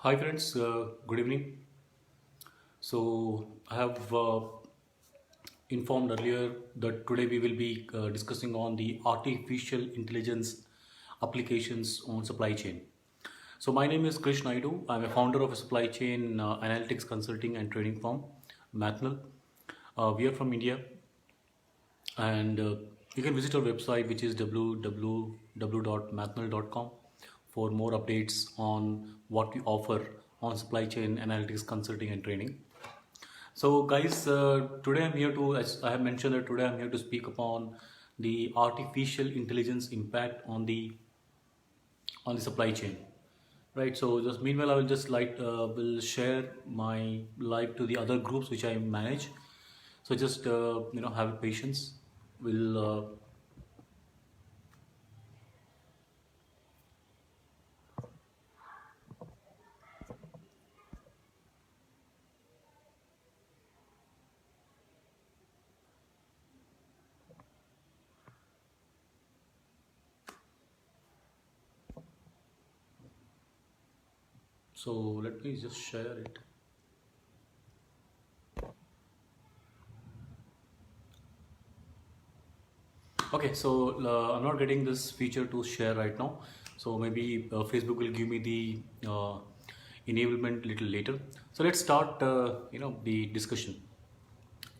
Hi friends, good evening. So I have informed earlier that today we will be discussing on the artificial intelligence applications on supply chain. So my name is Krish Naidu. I'm a founder of a supply chain analytics consulting and training firm, Mathnal. We are from India, and you can visit our website, which is www.mathnal.com, for more updates on what we offer on supply chain analytics consulting and training. So, guys, today I'm here to, as I have mentioned, that today I'm here to speak upon the artificial intelligence impact on the supply chain. Right. So, just meanwhile, I will just will share my live to the other groups which I manage. So, just have patience. We'll so let me just share it. Okay, so I'm not getting this feature to share right now. So maybe Facebook will give me the enablement little later. So let's start, the discussion.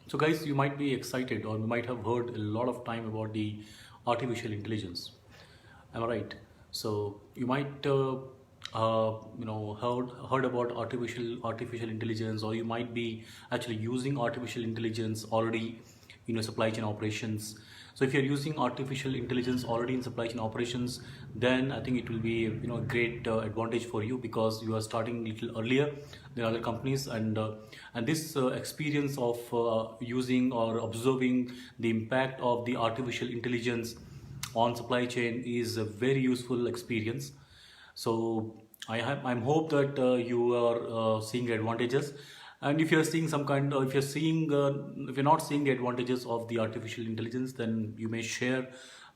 So guys, you might be excited or you might have heard a lot of time about the artificial intelligence. Am I right? So you might heard about artificial intelligence, or you might be actually using artificial intelligence already in your supply chain operations. So if you're using artificial intelligence already in supply chain operations, then I think it will be a great advantage for you, because you are starting a little earlier than other companies, and this experience of using or observing the impact of the artificial intelligence on supply chain is a very useful experience. So I'm hope that you are seeing the advantages, and if you're seeing some kind, or if you're not seeing the advantages of the artificial intelligence, then you may share,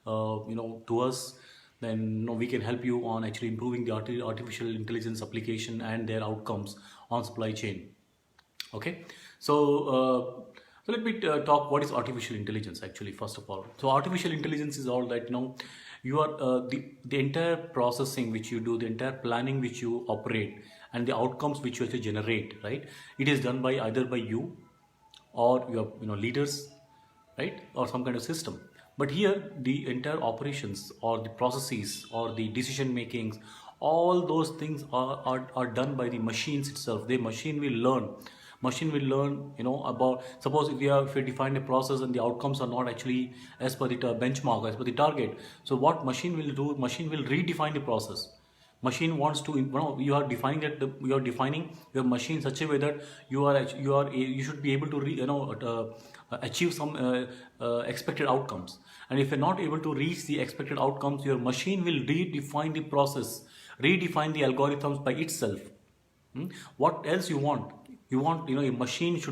to us. Then we can help you on actually improving the artificial intelligence application and their outcomes on supply chain. Okay, so let me talk what is artificial intelligence actually. First of all, so artificial intelligence is all that you are the entire processing which you do, the entire planning which you operate, and the outcomes which you actually generate, right? It is done by either by you or your leaders, right, or some kind of system. But here the entire operations or the processes or the decision makings, all those things are done by the machines itself. The machine will learn about, suppose if we define a process and the outcomes are not actually as per the benchmark, as per the target. So what machine will do, machine will redefine the process. Machine wants to, you are defining that you are defining your machine in such a way that you should be able to achieve some expected outcomes. And if you're not able to reach the expected outcomes, your machine will redefine the process, redefine the algorithms by itself. What else you want? You want, a machine is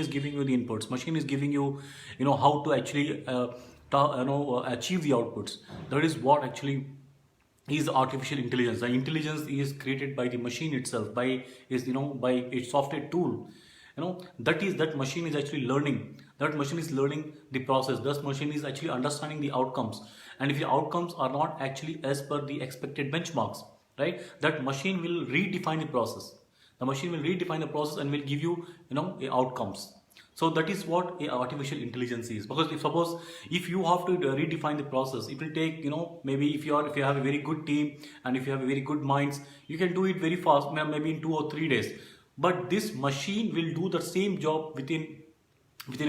giving you the inputs, machine is giving you, how to actually achieve the outputs. That is what actually is artificial intelligence. The intelligence is created by the machine itself, by its software tool. That machine is actually learning. That machine is learning the process. That machine is actually understanding the outcomes. And if the outcomes are not actually as per the expected benchmarks, right, that machine will redefine the process. The machine will redefine the process and will give you, outcomes. So that is what a artificial intelligence is. Because if you have to redefine the process, it will take, maybe if you have a very good team and if you have a very good minds, you can do it very fast, maybe in 2 or 3 days. But this machine will do the same job within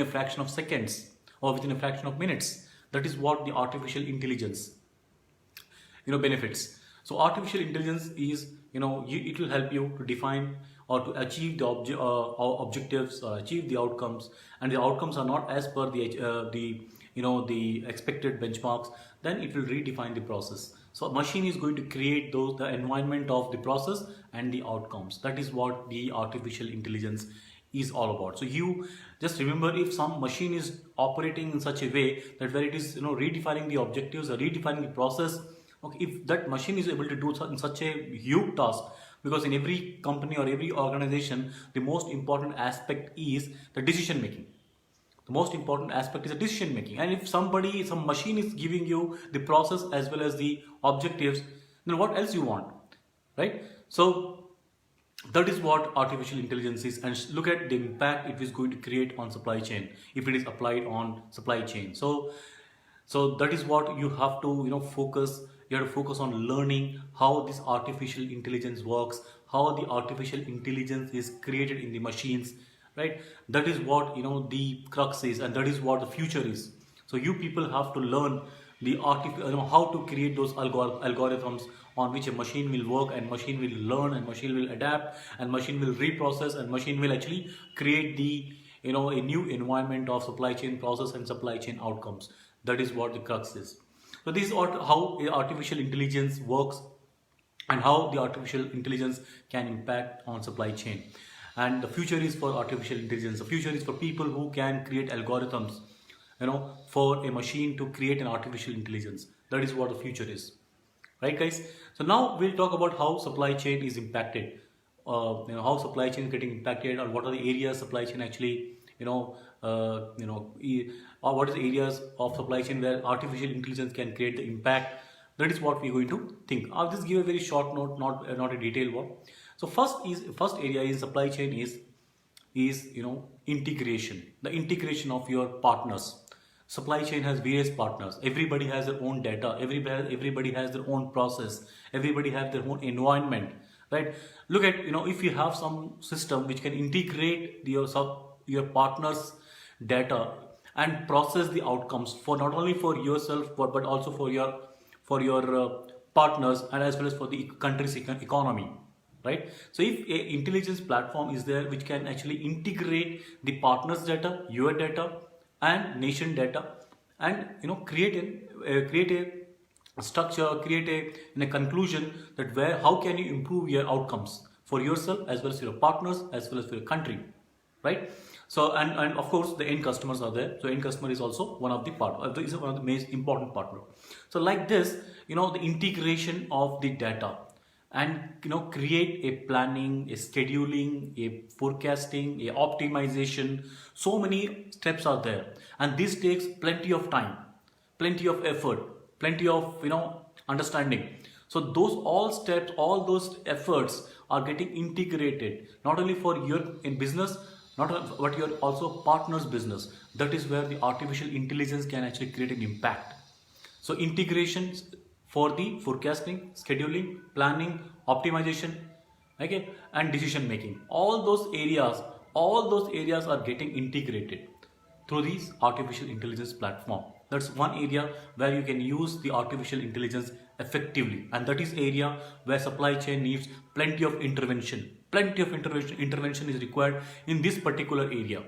a fraction of seconds or within a fraction of minutes. That is what the artificial intelligence benefits. So artificial intelligence is, it will help you to define or to achieve the objectives, achieve the outcomes, and the outcomes are not as per the expected benchmarks. Then it will redefine the process. So machine is going to create the environment of the process and the outcomes. That is what the artificial intelligence is all about. So you just remember, if some machine is operating in such a way that where it is redefining the objectives or redefining the process, okay, if that machine is able to do in such a huge task, because in every company or every organization, the most important aspect is the decision making. The most important aspect is the decision making. And if some machine is giving you the process as well as the objectives, then what else you want, right? So that is what artificial intelligence is, and look at the impact it is going to create on supply chain if it is applied on supply chain. So that is what you have to focus. You have to focus on learning how this artificial intelligence works, how the artificial intelligence is created in the machines, right? That is what the crux is, and that is what the future is. So you people have to learn how to create those algorithms on which a machine will work, and machine will learn, and machine will adapt, and machine will reprocess, and machine will actually create the a new environment of supply chain process and supply chain outcomes. That is what the crux is. So this is how artificial intelligence works, and how the artificial intelligence can impact on supply chain. And the future is for artificial intelligence. The future is for people who can create algorithms, for a machine to create an artificial intelligence. That is what the future is, right, guys? So now we'll talk about how supply chain is impacted. How supply chain is getting impacted, or what are the areas supply chain actually, or what is the areas of supply chain where artificial intelligence can create the impact. That is what we're going to think. I'll just give a very short note, not a detailed one. So first area in supply chain is integration. The integration of your partners. Supply chain has various partners. Everybody has their own data. Everybody has their own process. Everybody has their own environment, right? Look at if you have some system which can integrate your partner's data and process the outcomes for not only for yourself but also for your partners, and as well as for the country's economy, right? So if a intelligence platform is there which can actually integrate the partner's data, your data, and nation data, and create a structure, create a conclusion that how can you improve your outcomes for yourself as well as your partners as well as for your country, right? So and of course the end customers are there. So end customer is also one of the is one of the most important partner. So like this, the integration of the data, and create a planning, a scheduling, a forecasting, a optimization. So many steps are there, and this takes plenty of time, plenty of effort, plenty of understanding. So all steps, all those efforts are getting integrated, not only for your in business, but your also partner's business. That is where the artificial intelligence can actually create an impact. So integration for the forecasting, scheduling, planning, optimization, okay, and decision making. All those areas are getting integrated through these artificial intelligence platform. That's one area where you can use the artificial intelligence effectively, and that is area where supply chain needs plenty of intervention. Plenty of intervention is required in this particular area,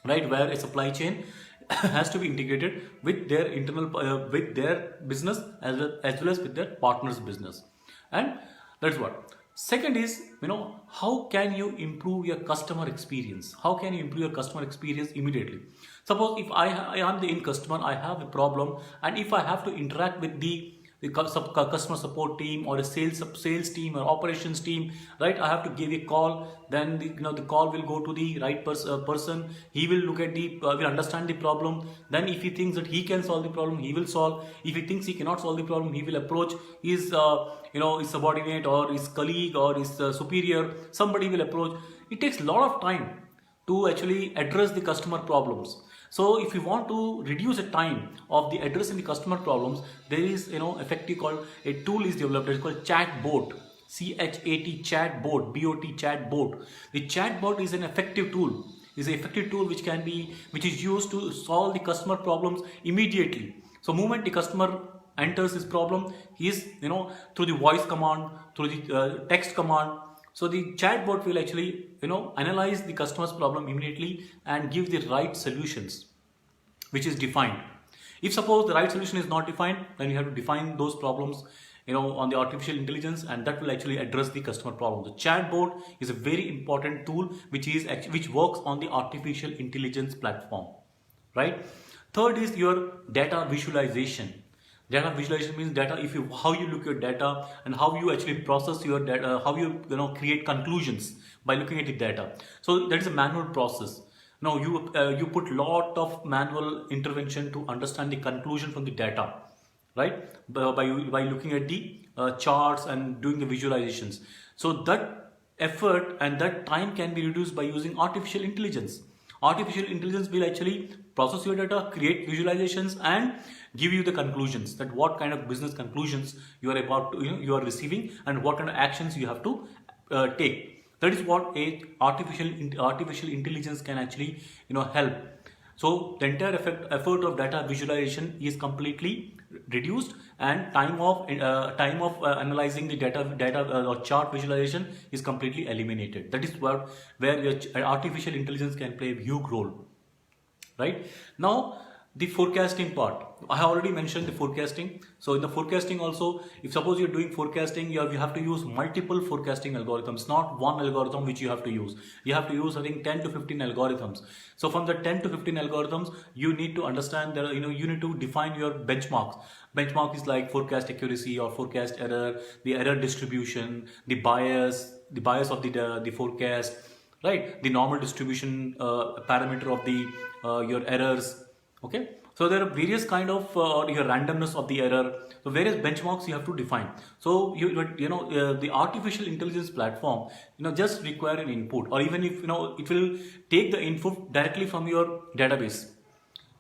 right, where a supply chain has to be integrated with their internal with their business as well as with their partner's business. And that's what. Second is, how can you improve your customer experience? How can you improve your customer experience immediately? Suppose if I am the end customer, I have a problem, and if I have to interact with the customer support team or a sales team or operations team, right? I have to give a call. Then the call will go to the right person. He will look at will understand the problem. Then if he thinks that he can solve the problem, he will solve. If he thinks he cannot solve the problem, he will approach his his subordinate or his colleague or his superior. Somebody will approach. It takes a lot of time to actually address the customer problems. So if you want to reduce the time of the addressing the customer problems, there is effective called a tool is developed. It's called chatbot, CHAT chatbot, BOT chatbot. The chatbot is an effective tool. Is an effective tool which is used to solve the customer problems immediately. So moment the customer enters his problem, he is through the voice command, through the text command. So the chatbot will actually, analyze the customer's problem immediately and give the right solutions, which is defined. If suppose the right solution is not defined, then you have to define those problems, on the artificial intelligence, and that will actually address the customer problem. The chatbot is a very important tool which works on the artificial intelligence platform, right? Third is your data visualization. Data visualization means data, if you, how you look your data and how you actually process your data, how you create conclusions by looking at the data. So that is a manual process. Now you put lot of manual intervention to understand the conclusion from the data, right? By looking at the charts and doing the visualizations. So that effort and that time can be reduced by using artificial intelligence. Artificial intelligence will actually process your data, create visualizations, and give you the conclusions, that what kind of business conclusions you are about to, you are receiving, and what kind of actions you have to take. That is what a artificial intelligence can actually help. So the entire effort of data visualization is completely reduced, and time of analyzing the data or chart visualization is completely eliminated. That is where your artificial intelligence can play a huge role. Right now, the forecasting part, I have already mentioned the forecasting. So in the forecasting also, if suppose you're doing forecasting, you have to use multiple forecasting algorithms, not one algorithm which you have to use. You have to use, I think, 10 to 15 algorithms. So from the 10 to 15 algorithms, you need to understand that you need to define your benchmarks. Benchmark is like forecast accuracy or forecast error, the error distribution, the bias of the forecast, right? The normal distribution parameter of the your errors. Okay, so there are various kind of your randomness of the error. So various benchmarks you have to define. So the artificial intelligence platform just require an input, or even if it will take the input directly from your database.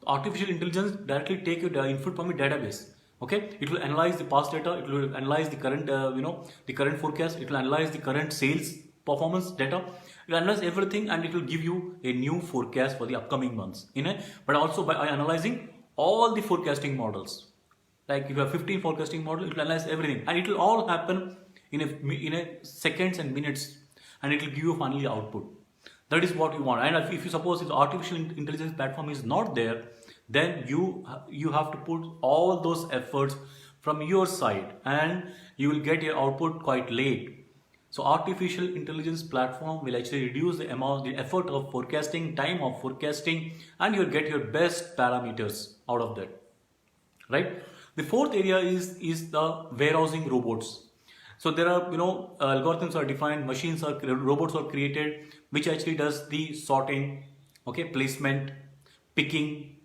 Artificial intelligence directly take your input from your database. Okay, it will analyze the past data, it will analyze the current the current forecast, it will analyze the current sales performance data, it will analyze everything, and it will give you a new forecast for the upcoming months but also by analyzing all the forecasting models. Like if you have 15 forecasting models, it will analyze everything, and it will all happen in a seconds and minutes, and it will give you finally output. That is what you want. And if you suppose if the artificial intelligence platform is not there, then you have to put all those efforts from your side, and you will get your output quite late. So artificial intelligence platform will actually reduce the effort of forecasting, time of forecasting, and you'll get your best parameters out of that, right? The fourth area is the warehousing robots. So there are algorithms are defined, robots are created, which actually does the sorting, okay, placement, picking,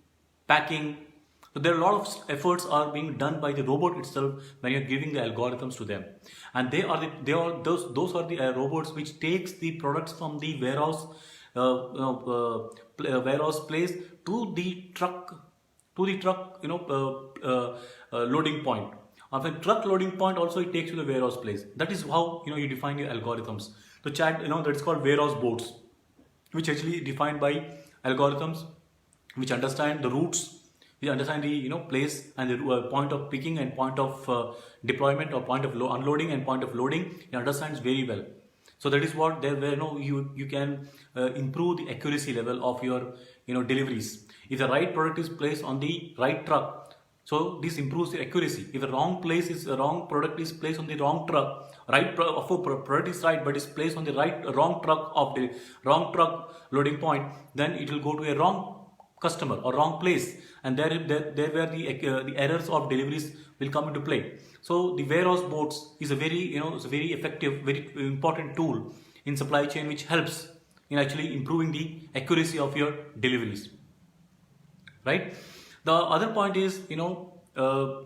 packing. So there are a lot of efforts are being done by the robot itself when you're giving the algorithms to them, and those are the robots which takes the products from the warehouse warehouse place to the truck loading point. Of a truck loading point also, it takes you to the warehouse place. That is how you define your algorithms. So that's called warehouse boards, which actually defined by algorithms which understand the routes, we understand the place and the point of picking and point of deployment, or point of unloading and point of loading. It understands very well. So that is what there where you can improve the accuracy level of your deliveries. If the right product is placed on the right truck, so this improves the accuracy. If the wrong product is placed on the wrong truck, product is right but is placed on the wrong truck of the wrong truck loading point, then it will go to a wrong customer or wrong place, and there where the errors of deliveries will come into play. So the warehouse bots is a very it's a very effective, very important tool in supply chain, which helps in actually improving the accuracy of your deliveries, right? The other point is the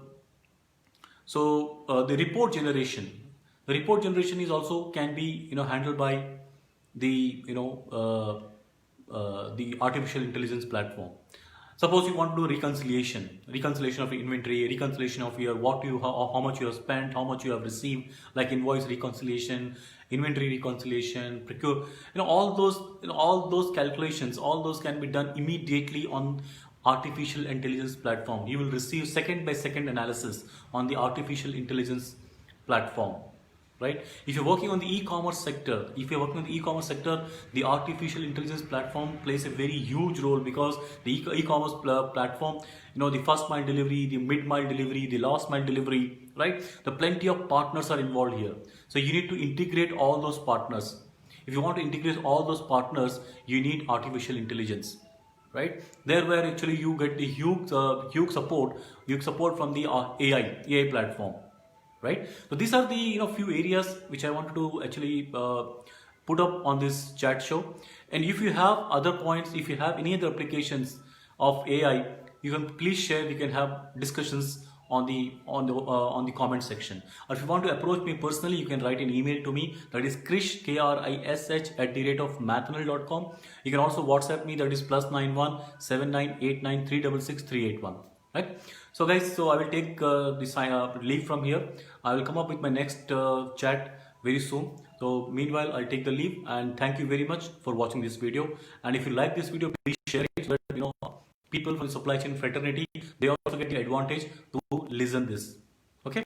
report generation. The report generation is also can be handled by the the artificial intelligence platform. Suppose you want to do reconciliation of inventory, reconciliation of your how much you have spent, how much you have received, like invoice reconciliation, inventory reconciliation, procure, all those calculations, all those can be done immediately on artificial intelligence platform. You will receive second by second analysis on the artificial intelligence platform, right? If you're working on the e-commerce sector, the artificial intelligence platform plays a very huge role, because the e-commerce platform, the first mile delivery, the mid mile delivery, the last mile delivery, right? The plenty of partners are involved here. So you need to integrate all those partners. If you want to integrate all those partners, you need artificial intelligence, right? There where actually you get the huge support from the AI platform, right? So these are the few areas which I wanted to actually put up on this chat show. And if you have other points, if you have any other applications of AI, you can please share. We can have discussions on the comment section. Or if you want to approach me personally, you can write an email to me. That is Krish, KRISH @mathonal.com. You can also WhatsApp me. That is +91 7989 366 381. Right. So guys, so I will take this leave from here. I will come up with my next chat very soon. So meanwhile, I'll take the leave, and thank you very much for watching this video. And if you like this video, please share it so that people from the supply chain fraternity, they also get the advantage to listen this. Okay.